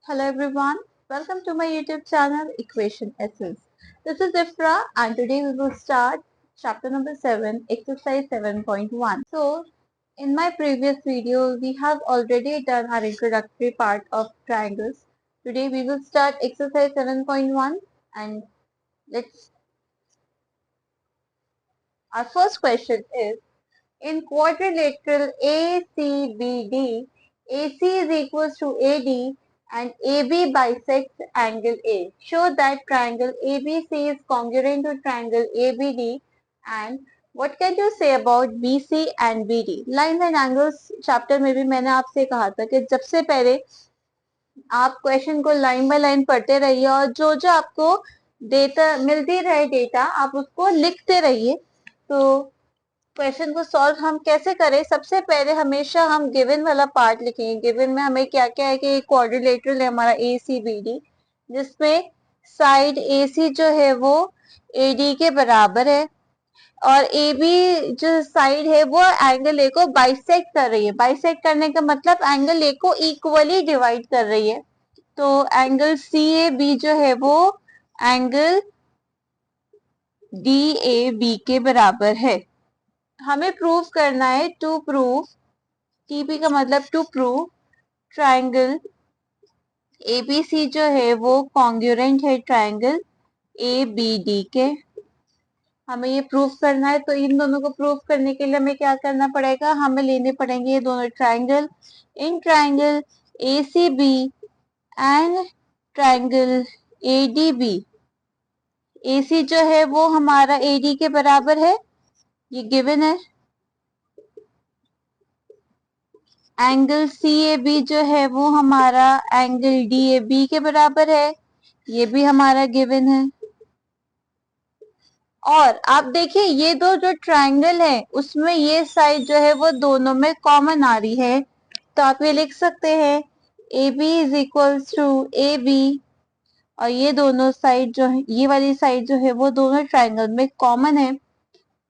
Hello everyone, welcome to my YouTube channel Equation Essence. This is Ifra and today we will start chapter number 7, exercise 7.1. So, in my previous video, we have already done our introductory part of triangles. Today we will start exercise 7.1 and let's. Our first question is, in quadrilateral ACBD, AC is equals to AD and AB bisects angle A. Show that triangle ABC is congruent to triangle ABD and what can you say about BC and BD? Line and angles chapter में भी मैंने आपसे कहा था कि जब से पहले आप क्वेश्चन को लाइन बाय लाइन पढ़ते रहिए और जो जो आपको डेटा मिलती रहे डेटा आप उसको लिखते रहिए। तो क्वेश्चन को सॉल्व हम कैसे करें, सबसे पहले हमेशा हम गिवन वाला पार्ट लिखेंगे। गिवन में हमें क्या क्या है कि क्वाड्रिलेटरल है हमारा ए सी बी डी, जिसमें साइड ए सी जो है वो ए डी के बराबर है और ए बी जो साइड है वो एंगल ए को बाइसेक्ट कर रही है। बाइसेक्ट करने का मतलब एंगल ए को इक्वली डिवाइड कर रही है। तो एंगल सी ए बी जो है वो एंगल डी ए बी के बराबर है। हमें प्रूव करना है, टू प्रूव, टीपी का मतलब टू प्रूव ट्राइंगल एबीसी जो है वो कॉन्ग्रुएंट है ट्राइंगल एबीडी के। हमें ये प्रूव करना है, तो इन दोनों को प्रूव करने के लिए हमें क्या करना पड़ेगा, हमें लेने पड़ेंगे ये दोनों triangle. In triangle ACB and triangle ADB, AC जो है वो हमारा एडी के बराबर है, ये गिवन है। एंगल सी ए बी जो है वो हमारा एंगल डी ए बी के बराबर है, ये भी हमारा गिवन है। और आप देखिए ये दो जो ट्रायंगल है उसमें ये साइड जो है वो दोनों में कॉमन आ रही है, तो आप ये लिख सकते हैं A B is equals to A B, और ये दोनों साइड जो है, ये वाली साइड जो है वो दोनों ट्रायंगल में कॉमन है।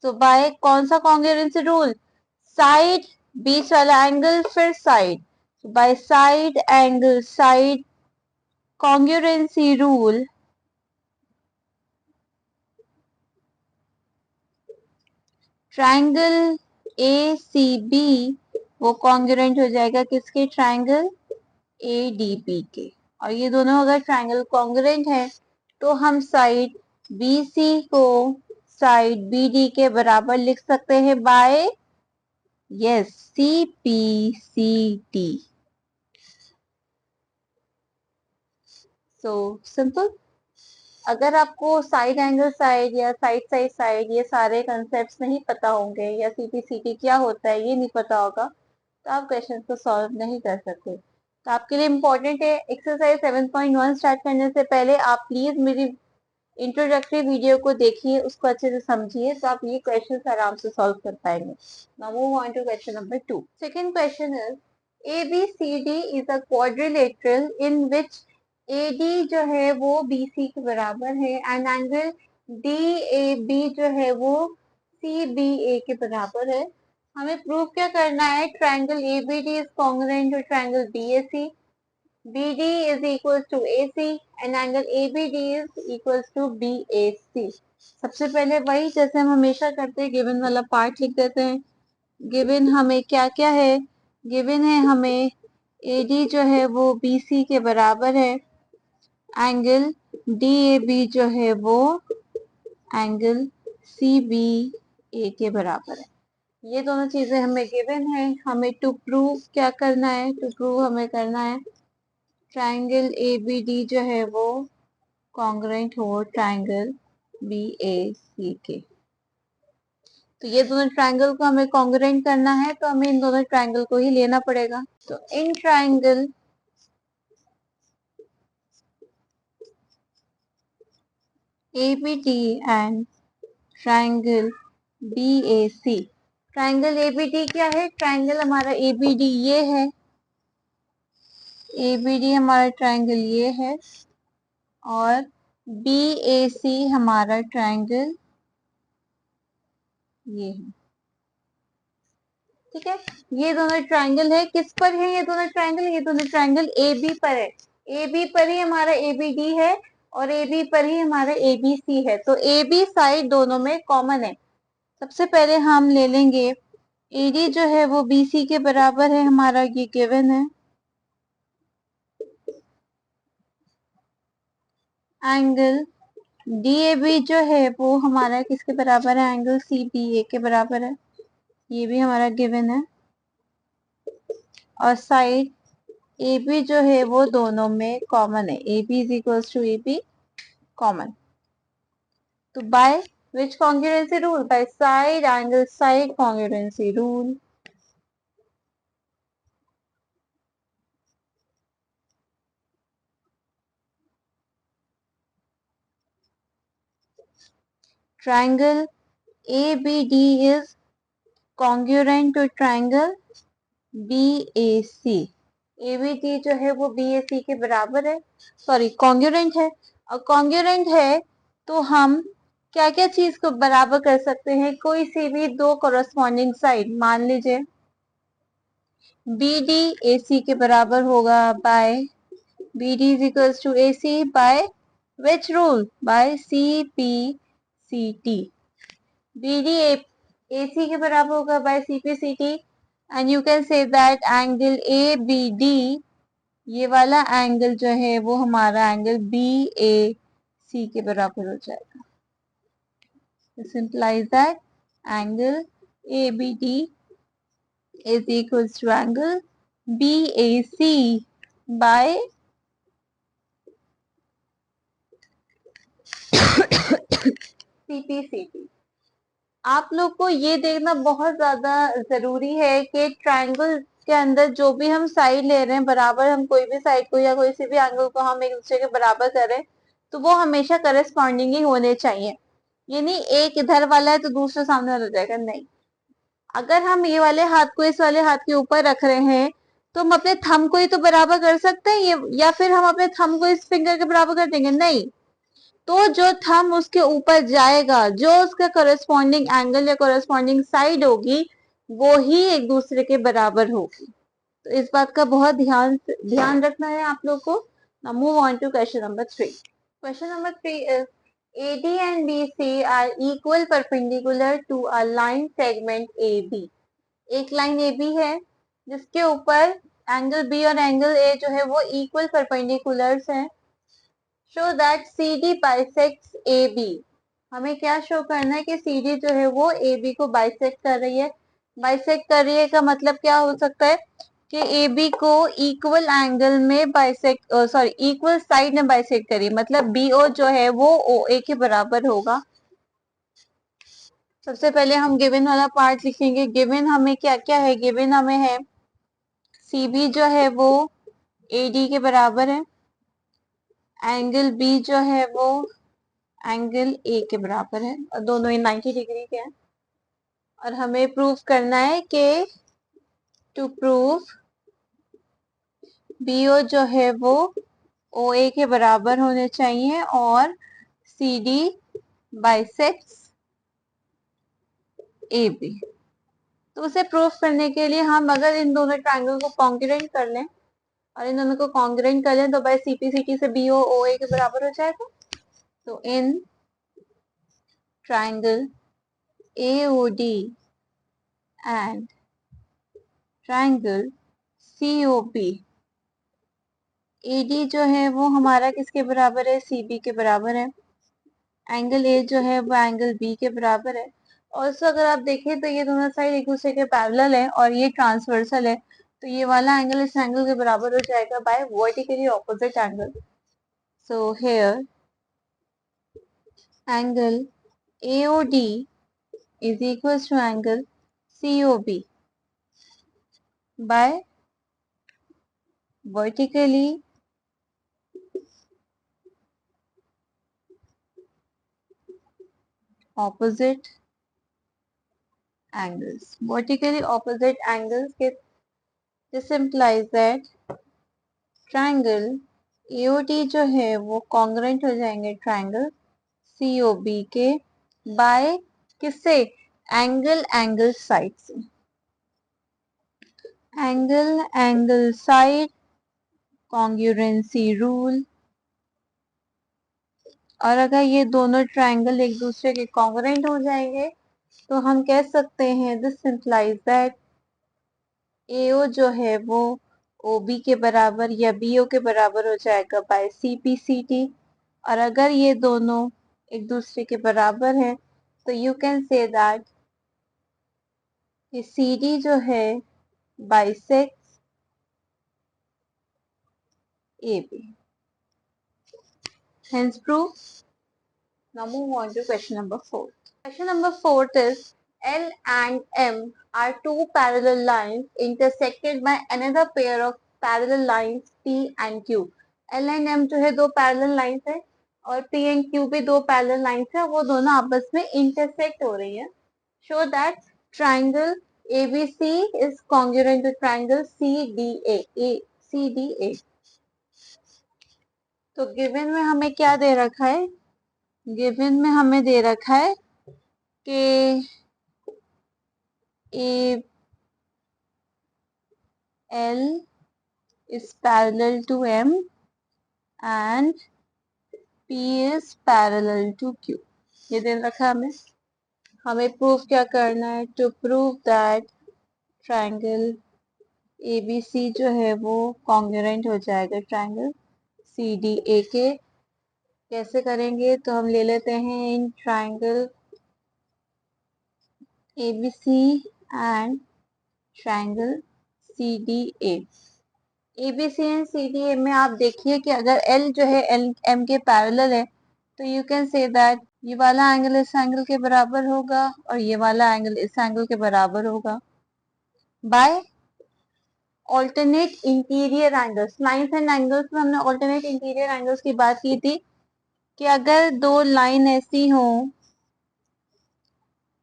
तो बाय कौन सा कॉन्ग्रुएंसी रूल, साइड बीच वाला एंगल फिर side, by side angle side congruency rule triangle A C B वो कॉन्ग्रुएंट हो जाएगा किसके, ट्राइंगल ए डी बी के। और ये दोनों अगर ट्राइंगल कॉन्ग्रुएंट है तो हम साइड बी सी को साइड बी डी के बराबर लिख सकते हैं by yes C P C T. So simple. अगर आपको साइड एंगल साइड या साइड साइड साइड ये सारे कंसेप्ट्स नहीं पता होंगे या सीपीसीटी क्या होता है ये नहीं पता होगा तो आप क्वेश्चन को सॉल्व नहीं कर सकते। तो आपके लिए इम्पोर्टेंट है, एक्सरसाइज 7.1 स्टार्ट करने से पहले आप प्लीज मेरी इंट्रोडक्टरी वीडियो को देखिए, उसको अच्छे से समझिए, तो आप ये क्वेश्चन आराम से सॉल्व कर पाएंगे। Now move on to question number 2। Second question is ABCD is a quadrilateral in which AD जो है वो BC के बराबर है एंड एंगल DAB जो है वो CBA के बराबर है। हमें प्रूव क्या करना है, triangle ABD is congruent to triangle BAC, BD is equals to AC and angle ABD is equals to BAC। सबसे पहले वही जैसे हम हमेशा करते हैं, गिवन वाला पार्ट लिख देते हैं। गिवन हमें क्या क्या है, गिवन है हमें AD जो है वो BC के बराबर है, एंगल DAB जो है वो एंगल CBA के बराबर है। ये दोनों चीजें हमें गिवन है। हमें टू प्रूव क्या करना है, टू प्रूव हमें करना है ट्राइंगल ABD जो है वो कॉन्ग्रुएंट हो ट्राइंगल BAC के। तो ये दोनों ट्राइंगल को हमें कॉन्ग्रुएंट करना है तो हमें इन दोनों ट्राइंगल को ही लेना पड़ेगा। तो in triangle ABD and triangle BAC। Triangle ABD क्या है, ट्राइंगल हमारा ABD ये है, ABD हमारा ट्राइंगल ये है और BAC हमारा ट्राइंगल ये है। ठीक है, ये दोनों ट्राइंगल है, किस पर है ये दोनों ट्राइंगल, ये दोनों ट्राइंगल AB पर है। ए बी पर ही हमारा ए बी डी है और ए बी पर ही हमारा ए बी सी है, तो ए बी साइड दोनों में कॉमन है। सबसे पहले हम ले लेंगे ए डी जो है वो बी सी के बराबर है, हमारा ये गिवन है। एंगल डी ए बी जो है वो हमारा किसके बराबर है, एंगल सी बी ए के बराबर है, ये भी हमारा गिवन है। और साइड ए बी जो है वो दोनों में कॉमन है, A B is equals to A B common. तो by which congruency rule, by side angle side congruency rule. Triangle ABD is congruent to triangle BAC। ABD जो है वो BAC के बराबर है, सॉरी कॉन्ग्रुएंट है। और कॉन्ग्रुएंट है तो हम क्या क्या चीज को बराबर कर सकते हैं, कोई सी भी दो कोरस्पॉन्डिंग साइड, मान लीजिए BD AC के बराबर होगा bye BD is equals to AC by which rule, by CPCT। BD AC के बराबर होगा by CPCT and you can say that angle ABD, ये वाला एंगल जो है वो हमारा एंगल BAC के बराबर हो जाएगा। This implies that angle ABD is equals to angle BAC by CPCT। आप लोग को ये देखना बहुत ज्यादा जरूरी है कि ट्रायंगल के अंदर जो भी हम साइड ले रहे हैं बराबर, हम कोई भी साइड को या कोई सी भी एंगल को हम एक दूसरे के बराबर करें तो वो हमेशा करस्पॉन्डिंग ही होने चाहिए। यानी एक इधर वाला है तो दूसरा सामने वाला हो जाएगा, नहीं। अगर हम ये वाले हाथ को इस वाले हाथ के ऊपर रख रहे हैं तो हम अपने थंब को ही तो बराबर कर सकते हैं ये, या फिर हम अपने थंब को इस फिंगर के बराबर कर देंगे, नहीं। तो जो थंब उसके ऊपर जाएगा, जो उसका कोरेस्पॉन्डिंग एंगल या कोरेस्पॉन्डिंग साइड होगी वो ही एक दूसरे के बराबर होगी। तो इस बात का बहुत ध्यान रखना है आप लोग को। Now move on to question number 3। Question number 3 is AD and BC are equal perpendicular to a line segment AB। एक लाइन AB है जिसके ऊपर एंगल B और एंगल A जो है वो इक्वल परपेंडिकुलर्स हैं। Show that CD bisects AB। हमें क्या शो करना है कि CD जो है वो AB को बाइसेक्ट कर रही है। बाइसेक्ट कर रही है का मतलब क्या हो सकता है कि AB को इक्वल एंगल में बाइसेक्ट, सॉरी इक्वल साइड में बाइसेक्ट करिए, मतलब BO जो है वो OA के बराबर होगा। सबसे पहले हम गिवन वाला पार्ट लिखेंगे। गिवन हमें क्या क्या है, गिवन हमें है CB जो है वो AD के बराबर है, एंगल B जो है वो एंगल A के बराबर है और दोनों ही 90 डिग्री के हैं। और हमें प्रूव करना है कि टू प्रूव BO जो है वो OA के बराबर होने चाहिए और CD बाइसेक्ट्स AB। तो उसे प्रूफ करने के लिए हम अगर इन दोनों ट्रायंगल को कॉन्ग्रुएंट कर लें और इन दोनों को कॉन्ग्रुएंट कर लें तो बाय CPCT से BO OA के बराबर हो जाएगा। तो in triangle AOD and triangle COP, AD जो है वो हमारा किसके बराबर है, CB के बराबर है। एंगल A जो है वो एंगल B के बराबर है। और अगर आप देखें तो ये दोनों साइड एक दूसरे के पैरेलल है और ये ट्रांसवर्सल है, तो ये वाला एंगल इस एंगल के बराबर हो जाएगा by vertically opposite angle. So here angle AOD is equals to angle COB by vertically opposite angles। Vertically opposite angles के this implies that triangle AOD जो है वो congruent हो जाएंगे triangle COB के by किससे, एंगल साइड से। Angle side congruency rule. और अगर ये दोनों ट्राइंगल एक दूसरे के कॉन्ग्रुएंट हो जाएंगे तो हम कह सकते हैं दिस इम्प्लाइज दैट AO जो है वो OB के बराबर या BO के बराबर हो जाएगा बाय CPCT। और अगर ये दोनों एक दूसरे के बराबर है तो यू कैन से दैट ये CD जो है bisects AB। Hence proof. Now move on to question number 4. Question number 4 is L and M are two parallel lines intersected by another pair of parallel lines P and Q. L and M जो है दो parallel lines है और P and Q भी दो parallel lines है, वो दोनों आपस में intersect हो रही है. Show that triangle ABC is congruent to triangle CDA. CDA. तो गिवन में हमें क्या दे रखा है? गिवन में हमें दे रखा है कि A L is parallel to M and P is parallel to Q. ये दे रखा है हमें प्रूव क्या करना है? To prove that triangle ABC जो है वो कॉन्ग्रुएंट हो जाएगा ट्राइंगल CDA के. कैसे करेंगे? तो हम ले लेते हैं in triangle ABC and triangle CDA. ABC and CDA में आप देखिए कि अगर L जो है M के पैरेलल है तो यू कैन से दैट ये वाला एंगल इस एंगल के बराबर होगा और ये वाला एंगल इस एंगल के बराबर होगा by alternate interior angles. Lines and angles में हमने ऑल्टरनेट इंटीरियर एंगल्स की बात की थी कि अगर दो लाइन ऐसी हो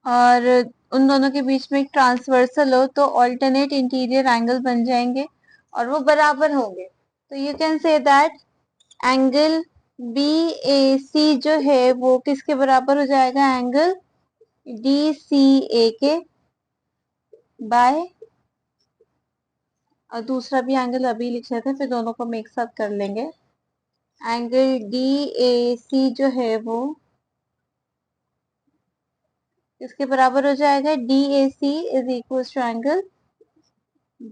और उन दोनों के बीच में एक ट्रांसवर्सल हो तो ऑल्टरनेट इंटीरियर एंगल बन जाएंगे और वो बराबर होंगे. तो you can say that angle BAC जो है वो किसके बराबर हो जाएगा? एंगल DCA के बाय, और दूसरा भी एंगल अभी लिख रहे थे फिर दोनों को हम एक साथ कर लेंगे. एंगल DAC जो है वो किसके बराबर हो जाएगा? DAC is equal to angle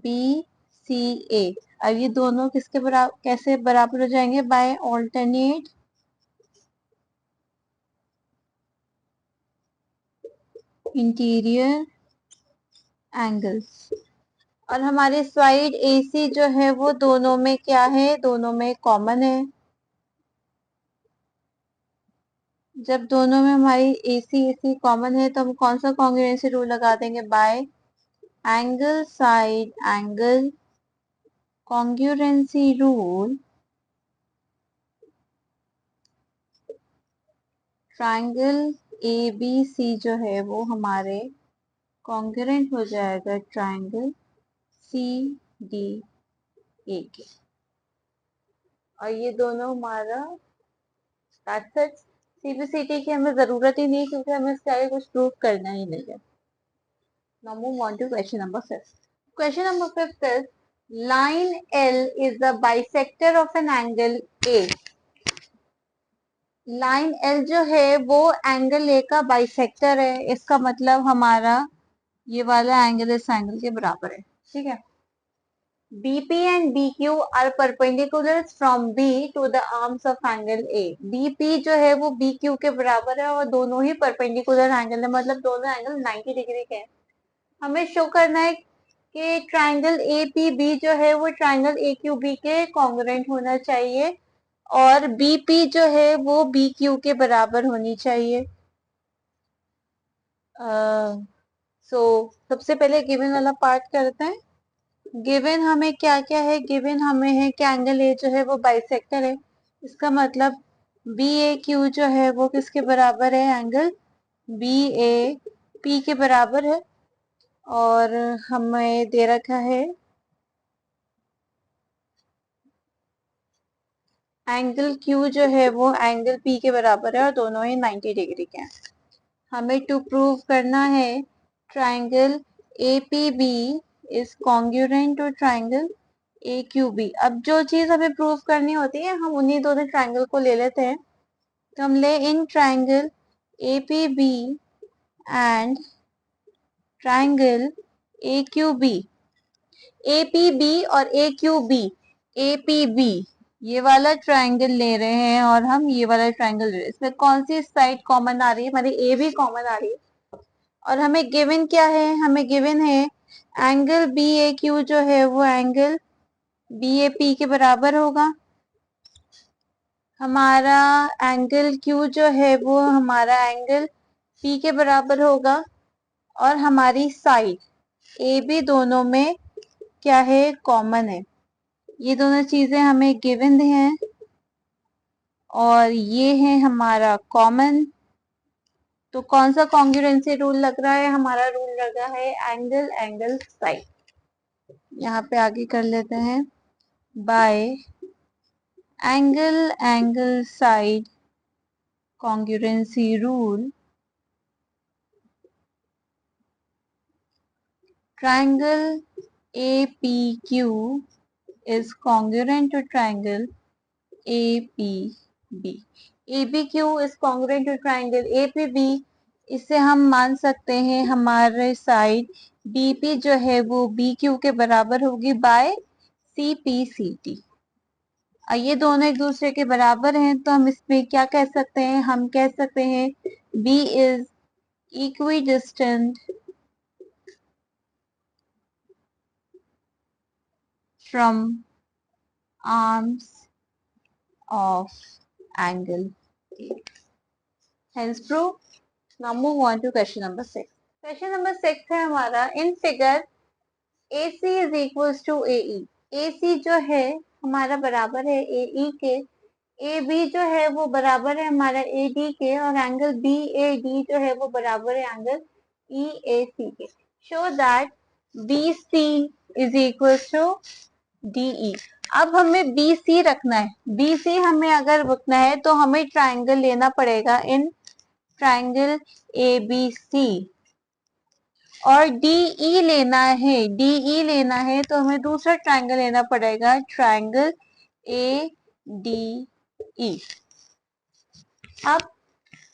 BCA. अब ये दोनों किसके बराबर कैसे बराबर हो जाएंगे? By alternate interior angles. और हमारे साइड AC जो है वो दोनों में क्या है? दोनों में कॉमन है. जब दोनों में हमारी AC कॉमन है तो हम कौन सा कॉन्ग्रुएंसी रूल लगा देंगे? Bye angle side angle congruency rule. Triangle ABC जो है वो हमारे कॉन्ग्रुएंट हो जाएगा ट्राइंगल CDA के. और ये दोनों हमारा CPCT की हमें जरूरत ही नहीं क्योंकि हमें इसके आगे कुछ प्रूव करना ही नहीं है. Now move on to question number 5. Question number 5 is line L is the bisector of an angle A. Line L जो है वो एंगल A का बाइसेक्टर है. इसका मतलब हमारा ये वाला एंगल इस एंगल के बराबर है. ठीक है. BP and BQ are perpendicular from B to the arms of angle A. BP जो है वो BQ के बराबर है और दोनों ही परपेंडिकुलर एंगल है, मतलब दोनों एंगल 90 डिग्री के हैं. हमें शो करना है कि ट्राइंगल APB जो है वो ट्राइंगल AQB के कॉन्ग्रुएंट होना चाहिए और BP जो है वो BQ के बराबर होनी चाहिए. सबसे पहले गिवन वाला पार्ट करते हैं. गिवन हमें क्या क्या है? गिवन हमें है कि एंगल A जो है वो बाइसेक्टर है. इसका मतलब BAQ जो है वो किसके बराबर है? एंगल BAP के बराबर है. और हमें दे रखा है एंगल Q जो है वो एंगल P के बराबर है और दोनों ही 90 डिग्री के हैं. हमें टू प्रूव करना है triangle APB is congruent to triangle A Q B. अब जो चीज हमें प्रूव करनी होती है हम उन्हीं दोनों ट्राइंगल को ले लेते हैं। तो हम ले इन triangle A P B and triangle A Q B. A P B और A Q B. A P B ये वाला ट्राइंगल ले रहे हैं और हम ये वाला ट्राइंगल ले रहे हैं। इसमें कौन सी साइड कॉमन आ रही है? हमारी ए भी कॉमन आ रही है। और हमें गिवन क्या है? हमें गिवन है एंगल बी ए क्यू जो है वो एंगल बी ए पी के बराबर होगा। हमारा एंगल क्यू जो है वो हमारा एंगल पी के बराबर होगा। और हमारी साइड ए बी दोनों में क्या है? कॉमन है। ये दोनों चीजें हमें गिवन हैं और ये है हमारा कॉमन। तो कौन सा कॉन्ग्रुएंसी रूल लग रहा है? हमारा रूल लगा है एंगल एंगल साइड। यहाँ पे आगे कर लेते हैं bye angle angle side congruency rule triangle APQ is congruent to triangle APB. ABQ is congruent to triangle APB. इसे हम मान सकते हैं हमारे साइड BP जो है वो BQ के बराबर होगी बाय CPCT। ये दोनों एक दूसरे के बराबर हैं तो हम इसमें क्या कह सकते हैं? हम कह सकते हैं B is equidistant from arms of angle A. Hence proof. Now move on to question number 6. Question number 6 है हमारा in figure AC is equals to AE. AC जो है हमारा बराबर है AE के। AB जो है वो बराबर है हमारा AD के और एंगल BAD जो है वो बराबर है एंगल EAC के। Show that BC is equals to DE। अब हमें BC रखना है। BC हमें अगर रखना है तो हमें ट्राइंगल लेना पड़ेगा इन ट्राइंगल ABC। और DE लेना है। DE लेना है तो हमें दूसरा ट्राइंगल लेना पड़ेगा ट्राइंगल ADE। अब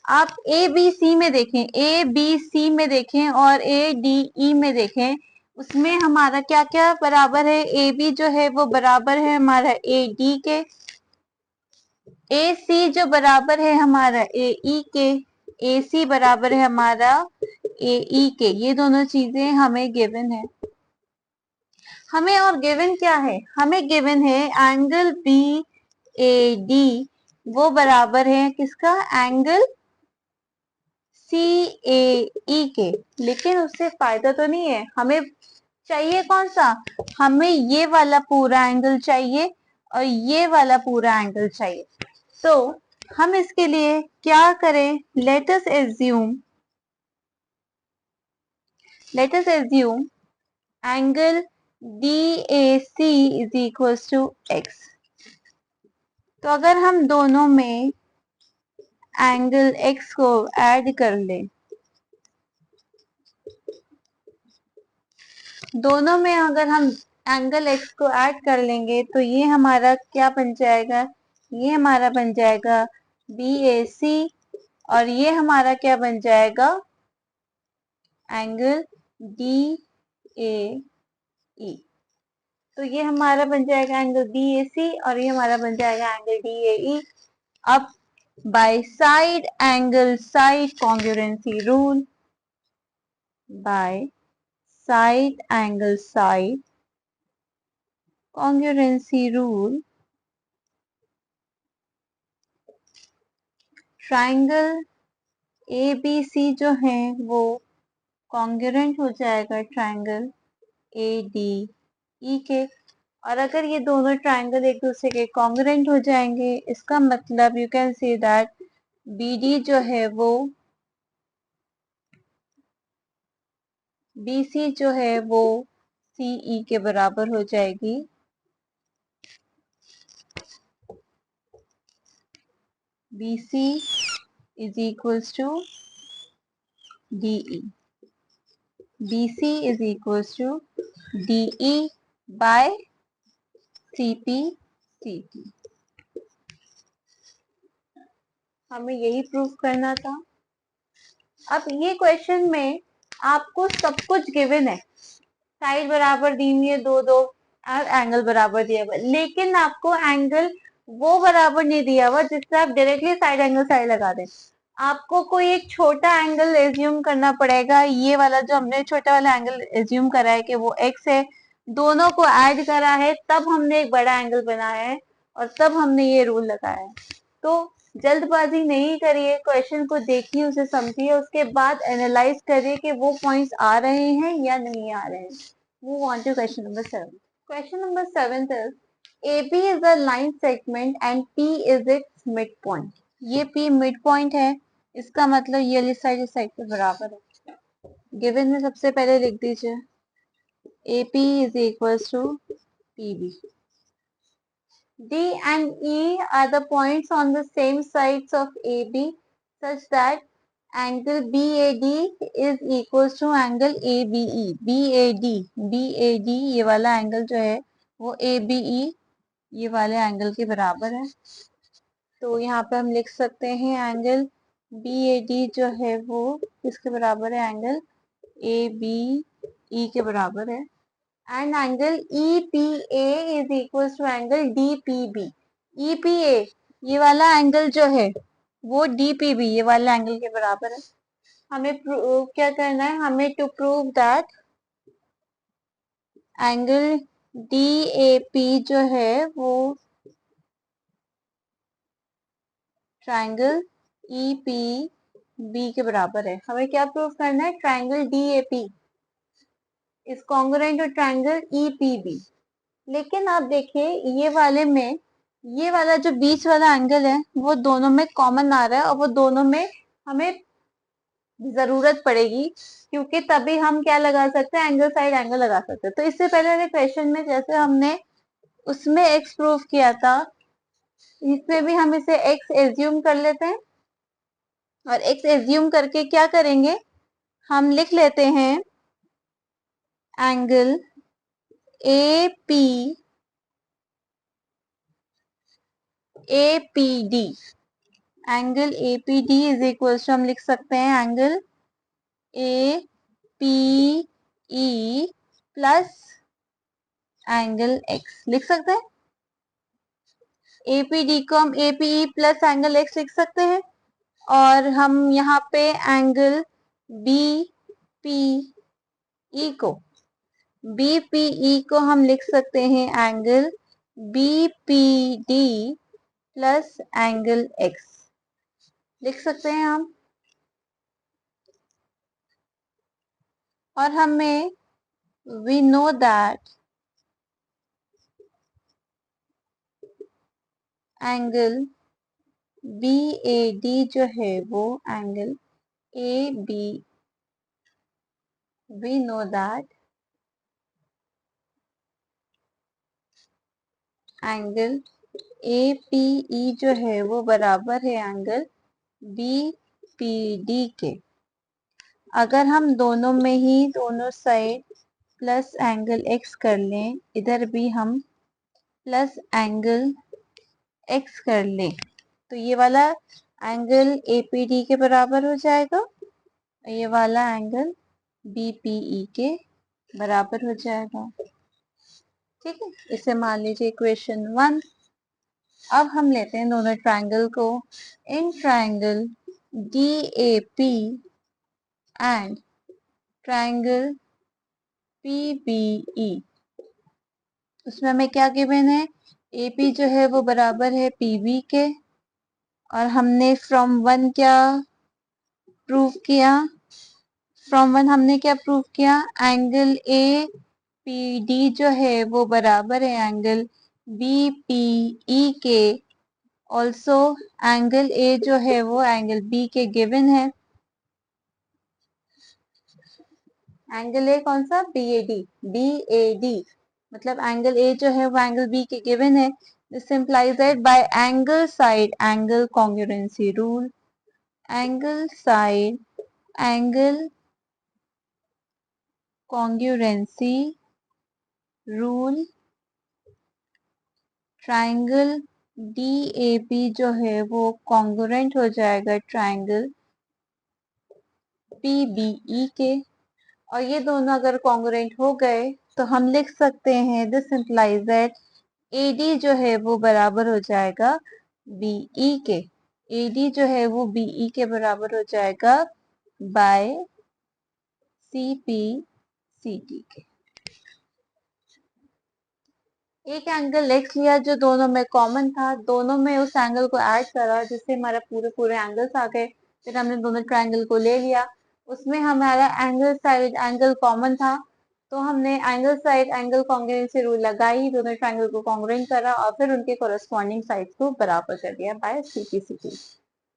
आप ABC में देखें, ABC में देखें और ADE में देखें। उसमें हमारा क्या क्या बराबर है? AB जो है वो बराबर है हमारा AD के। AC जो बराबर है हमारा AE के। AC बराबर है हमारा AE के। ये दोनों चीजें हमें गिवन है। हमें और गिवन क्या है? हमें गिवन है एंगल BAD वो बराबर है किसका? एंगल CAE के। लेकिन उससे फायदा तो नहीं है। हमें चाहिए कौन सा? हमें ये वाला पूरा एंगल चाहिए और ये वाला पूरा एंगल चाहिए। तो हम इसके लिए क्या करें? Let us assume angle DAC is equal to x। तो अगर हम दोनों में एंगल x को ऐड कर लें, दोनों में अगर हम एंगल x को ऐड कर लेंगे तो ये हमारा क्या बन जाएगा? ये हमारा बन जाएगा BAC और ये हमारा क्या बन जाएगा? Angle DAE। तो ये हमारा बन जाएगा एंगल BAC और ये हमारा बन जाएगा एंगल DAE। अब by side angle side congruency rule, बाय side angle side congruency rule, triangle ABC जो है वो कॉन्ग्रुएंट हो जाएगा ट्राइंगल ADE के। और अगर ये दोनों ट्राइंगल एक दूसरे के कॉन्ग्रुएंट हो जाएंगे इसका मतलब you can say that BD जो है वो BC जो है वो CE के बराबर हो जाएगी। BC is equals to DE। BC is equals to DE by CP CT। हमें यही प्रूव करना था। अब ये क्वेश्चन में आपको सब कुछ गिवन है, साइड बराबर दी हुई है दो दो और एंगल बराबर दिया हुआ है, लेकिन आपको एंगल वो बराबर नहीं दिया हुआ जिससे आप डायरेक्टली साइड एंगल साइड लगा दें। आपको कोई एक छोटा एंगल एज्यूम करना पड़ेगा। ये वाला जो हमने छोटा वाला एंगल एज्यूम करा है कि वो एक्स है, दोनों को ऐड करा है, तब हमने एक बड़ा एंगल बनाया है और तब हमने ये रूल लगाया है। तो जल्दबाजी नहीं करिए, क्वेश्चन को देखिए, उसे समझिए, उसके बाद एनालाइज करिए कि वो पॉइंट्स आ रहे हैं या नहीं आ रहे हैं। Move on to question number 7. Question number 7 is AB is a line segment and P is its midpoint. ये P midpoint है, इसका मतलब ये वाली साइड इस साइड के बराबर है। गिवन में सबसे पहले लिख दीजिए AP is equals to PB. D and E are the points on the same sides of AB such that angle BAD is equals to angle ABE. BAD ये वाला एंगल जो है वो ABE ये वाले एंगल के बराबर है। तो यहाँ पे हम लिख सकते हैं एंगल BAD जो है वो किसके बराबर है, एंगल ABE के बराबर है। and angle EPA is equals to angle DPB. EPA ये वाला एंगल जो है वो DPB ये वाला एंगल के बराबर है। हमें क्या करना है, हमें to prove that angle DAP जो है वो ट्रायंगल EPB के बराबर है। हमें क्या प्रूव करना है, triangle DAP is congruent to triangle EPB। लेकिन आप देखिए ये वाले में ये वाला जो बीच वाला एंगल है वो दोनों में कॉमन आ रहा है और वो दोनों में हमें जरूरत पड़ेगी, क्योंकि तभी हम क्या लगा सकते हैं, एंगल साइड एंगल लगा सकते हैं। तो इससे पहले वाले क्वेश्चन में जैसे हमने उसमें एक्स प्रूव किया था, इसमें भी हम इसे एक्स एज्यूम कर लेते हैं और एक्स एज्यूम करके क्या करेंगे, हम लिख लेते हैं angle AP APD। Angle APD is equal to हम लिख सकते हैं angle APE plus angle X लिख सकते हैं। APD को हम APE प्लस एंगल X लिख सकते हैं और हम यहाँ पे एंगल BPE को हम लिख सकते हैं angle BPD plus angle X लिख सकते हैं हम। और हमें we know that angle BAD जो है वो angle AB, we know that angle APE जो है वो बराबर है एंगल BPD के। अगर हम दोनों में ही दोनों साइड प्लस एंगल X कर लें, इधर भी हम प्लस एंगल X कर लें, तो ये वाला एंगल APD के बराबर हो जाएगा और ये वाला एंगल BPE के बराबर हो जाएगा। ठीक है, इसे मान लीजिए इक्वेशन 1। अब हम लेते हैं दोनों ट्रायंगल को। In triangle DAP and triangle PBE, उसमें हमें क्या गिवन है, AP जो है वो बराबर है PB के और हमने फ्रॉम वन क्या प्रूव किया, फ्रॉम वन हमने क्या प्रूव किया, एंगल APD जो है वो बराबर है एंगल BPE के। ऑल्सो एंगल A जो है वो एंगल B के गिवन है। एंगल A कौन सा, BAD मतलब एंगल A जो है वो एंगल B के गिवन है। This implies that bye angle side angle congruency rule, angle side angle congruency rule triangle DAB जो है वो कॉन्ग्रुएंट हो जाएगा ट्राइंगल PBE के, और ये दोनों अगर कॉन्ग्रुएंट हो गए तो हम लिख सकते हैं दिस इम्प्लाइज दैट AD जो है वो बराबर हो जाएगा BE के। AD जो है वो BE के बराबर हो जाएगा बाय CPCT के। एक एंगल x लिया जो दोनों में कॉमन था, दोनों में उस एंगल को ऐड करा जिससे हमारा पूरे पूरे एंगल्स आ गए। फिर हमने दोनों ट्रायंगल को ले लिया, उसमें हमारा एंगल साइड एंगल कॉमन था, तो हमने angle side angle congruency rule लगाई, दोनों ट्रायंगल को कॉन्ग्रुएंट करा और फिर उनके कोरस्पॉन्डिंग साइड्स को बराबर कर दिया bye CPCT।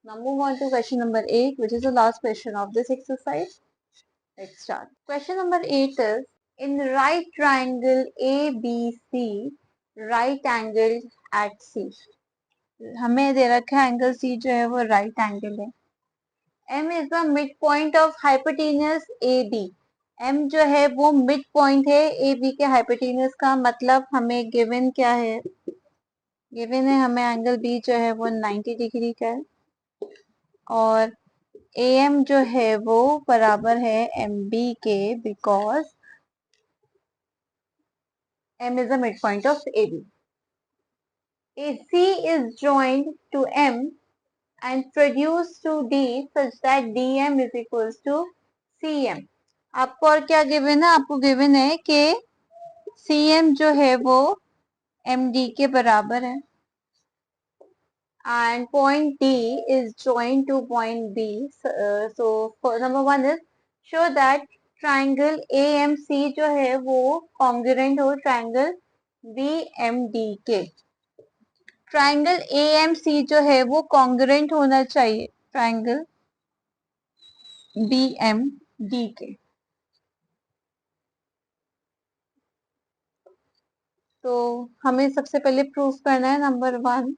Now move on to question number 8, which is the last question of this exercise. Let's start. Question number 8 is, in right triangle ABC, right angle at C. हमें दे रखा है angle C जो है वो right angle है। M is the midpoint of hypotenuse AB. M जो है वो मिड पॉइंट है AB के हाइपोटेन्यूज का, मतलब हमें गिवन क्या है, गिवन है हमें एंगल B जो है वो 90 डिग्री का है, और AM जो है वो बराबर है MB के, because M is the midpoint of AB. AC is joined to M and produced to D such that DM is equals to CM. आपको और क्या गिवन है, आपको गिवन है कि CM जो है वो MD के बराबर है, and point D is joined to point B. So number 1 is show that triangle AMC जो है वो congruent हो triangle BMD के। ट्राइंगल AMC जो है वो कॉन्ग्रुएंट होना चाहिए ट्राइंगल BMD के। तो हमें सबसे पहले प्रूफ करना है number 1,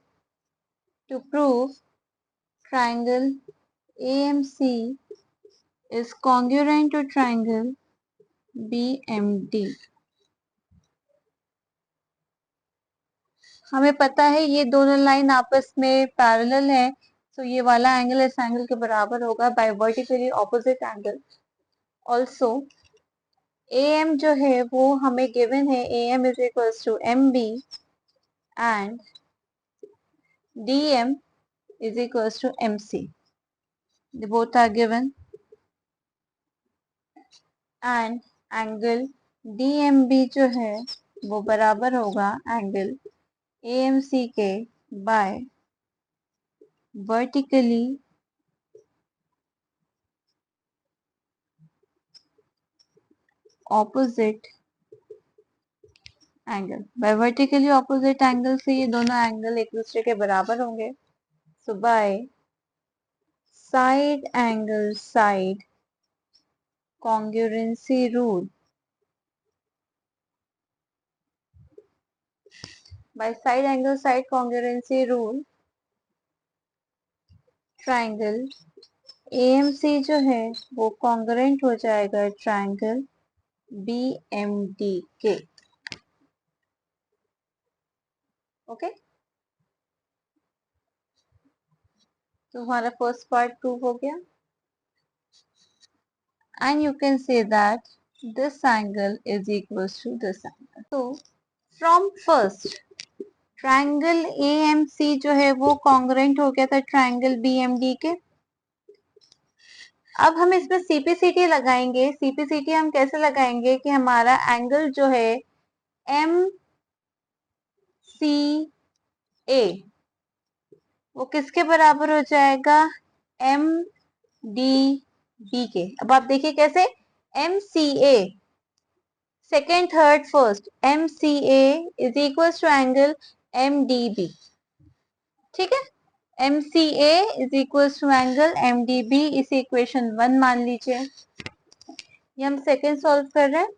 to prove triangle AMC is congruent to triangle BMD। हमें पता है ये दोनों लाइन आपस में पैरेलल है, तो ये वाला एंगल इस एंगल के बराबर होगा by vertically opposite angle. Also AM जो है वो हमें गिवन है, AM is equals to MB and DM is equals to MC. They both are given, and angle DMB जो है वो बराबर होगा एंगल AMC के by vertically opposite angle. By vertically opposite angle से ये दोनों एंगल एक दूसरे के बराबर होंगे। So by side angle side congruency rule, by side angle side congruency rule triangle AMC जो है वो कॉन्ग्रुएंट हो जाएगा ट्राइंगल BMD के। ओके, तो हमारा फर्स्ट पार्ट प्रूव हो गया, and you can say that this angle is equals to this angle. तो फ्रॉम फर्स्ट ट्राइंगल AMC जो है वो कॉन्ग्रुएंट हो गया था ट्राइंगल BMD के। अब हम इसमें CPCT लगाएंगे। CPCT हम कैसे लगाएंगे कि हमारा एंगल जो है MCA वो किसके बराबर हो जाएगा, MDB के। अब आप देखिए कैसे, MCA second third first, MCA is equal to angle MDB। ठीक है, MCA is equal to angle MDB, इसे इक्वेशन 1 मान लीजिए। ये हम सेकेंड सॉल्व कर रहे हैं।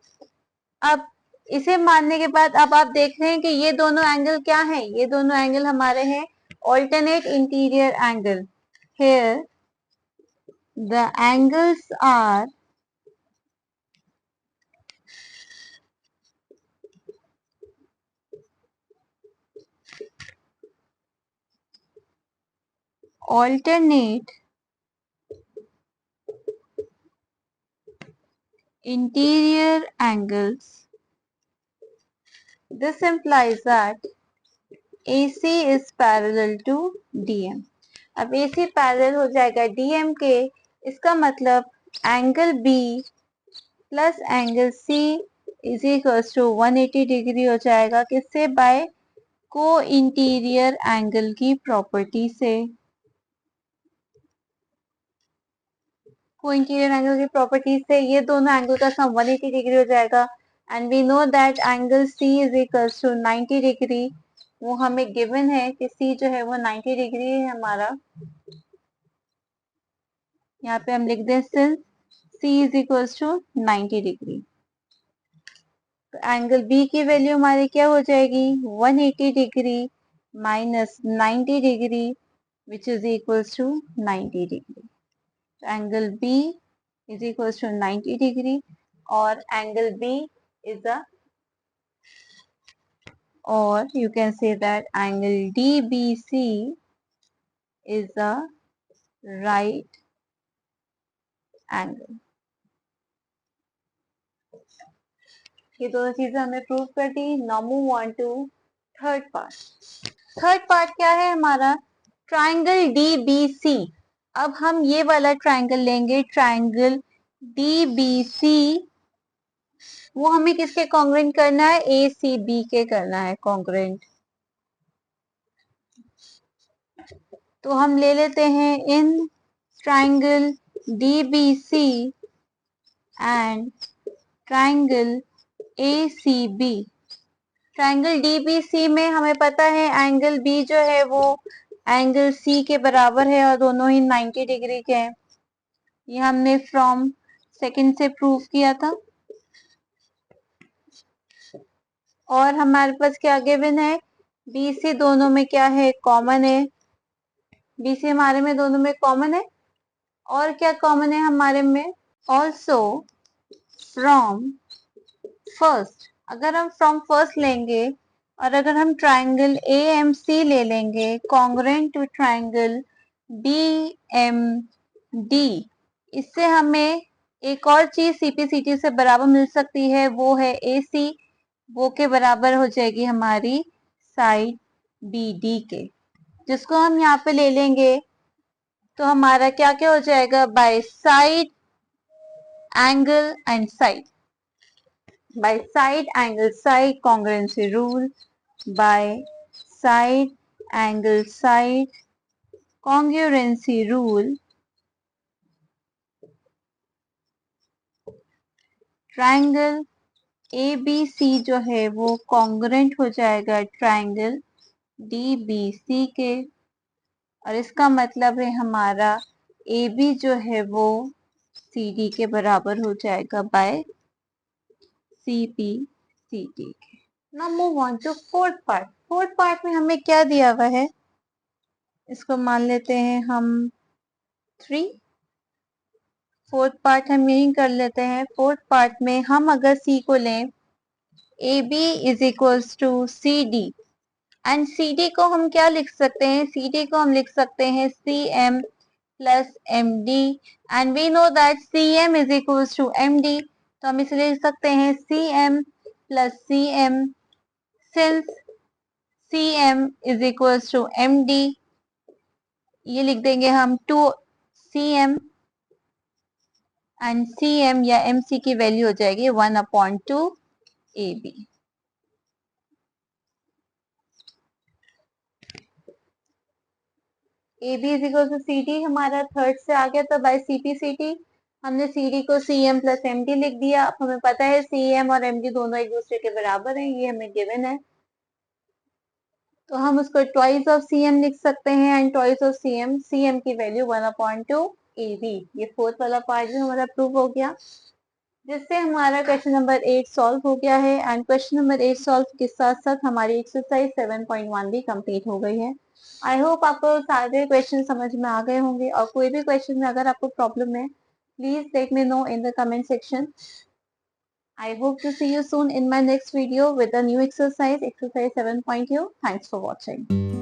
अब इसे मानने के बाद अब आप देख रहे हैं कि ये दोनों एंगल क्या है, ये दोनों एंगल हमारे हैं alternate interior angle. Here the angles are alternate interior angles. This implies that AC is parallel to DM. अब AC पैरेलल हो जाएगा DM के, इसका मतलब angle B plus angle C is equals to 180 degree हो जाएगा, किससे? बाय को इंटीरियर एंगल की प्रॉपर्टी से। को इंटीरियर एंगल की प्रॉपर्टी से ये दोनों एंगल का सम 180 डिग्री हो जाएगा। And we know that angle C is equals to 90 degree. वो हमें गिवन है कि C जो है वो 90 डिग्री है हमारा। यहाँ पे हम लिख दें since C is equals to 90 degree, तो एंगल B की वैल्यू हमारी क्या हो जाएगी? 180 degree minus 90 degree which is equals to 90 degree. तो angle B is equals to 90 degree or angle B is a, or you can say that angle DBC is a right angle. ये दोनों चीजें हमने prove कर दी। Now move on to third part. Third part क्या है हमारा? Triangle DBC। अब हम ये वाला ट्राइंगल लेंगे, ट्राइंगल DBC। वो हमें किसके कॉन्ग्रेंट करना है? ACB के करना है कॉन्ग्रेंट। तो हम ले लेते हैं in triangle DBC and triangle ACB। Triangle DBC में हमें पता है एंगल B जो है वो एंगल C के बराबर है और दोनों ही 90 डिग्री के हैं। ये हमने फ्रॉम सेकंड से प्रूव किया था। और हमारे पास क्या गिवन है? BC दोनों में क्या है? कॉमन है। BC हमारे में दोनों में कॉमन है। और क्या कॉमन है हमारे में? Also from first. अगर हम फ्रॉम फर्स्ट लेंगे और अगर हम ट्राइंगल AMC ले लेंगे कॉन्ग्रेंट टू ट्राइंगल BMD, इससे हमें एक और चीज CPCT से बराबर मिल सकती है, वो है AC। वो के बराबर हो जाएगी हमारी साइड BD के, जिसको हम यहाँ पे ले लेंगे तो हमारा क्या क्या हो जाएगा? Bye side angle and side, by side angle side congruency rule, by side angle side congruency rule, triangle ABC जो है वो कॉन्ग्रेंट हो जाएगा ट्राइंगल DBC के, और इसका मतलब है हमारा AB जो है वो CD के बराबर हो जाएगा बाय CPCT के। Now move on to fourth part. Fourth part में हमें क्या दिया हुआ है? इसको मान लेते हैं हम 3। फोर्थ पार्ट हम यही कर लेते हैं। फोर्थ पार्ट में हम अगर C को लें, AB is equals to CD, and CD को हम क्या लिख सकते हैं? CD को हम लिख सकते हैं CM plus MD, and we know that CM is equals to MD, तो हम इसे लिख सकते हैं CM plus CM, since CM is equals to MD, ये लिख देंगे हम 2CM एंड CM या MC की वैल्यू हो जाएगी 1/2 AB। AB is equal to CD हमारा थर्ड से आ गया, तो बाय CPCT हमने CD को CM प्लस MD लिख दिया। अब हमें पता है CM और MD दोनों एक दूसरे के बराबर हैं, ये हमें गिवन है, तो हम उसको ट्वाइस ऑफ CM लिख सकते हैं एंड ट्वाइस ऑफ CM की वैल्यू 1/2 AB। ये फोर्थ वाला पार्ट भी हमारा प्रूव हो गया, जिससे हमारा क्वेश्चन नंबर 8 सॉल्व हो गया है। एंड क्वेश्चन नंबर 8 सॉल्व के साथ साथ हमारी एक्सरसाइज 7.1 भी कंप्लीट हो गई है। आई होप आपको सारे क्वेश्चन समझ में आ गए होंगे, और कोई भी क्वेश्चन में अगर आपको प्रॉब्लम है, please let me know in the comment section. I hope to see you soon in my next video with a new exercise 7.2. Thanks for watching.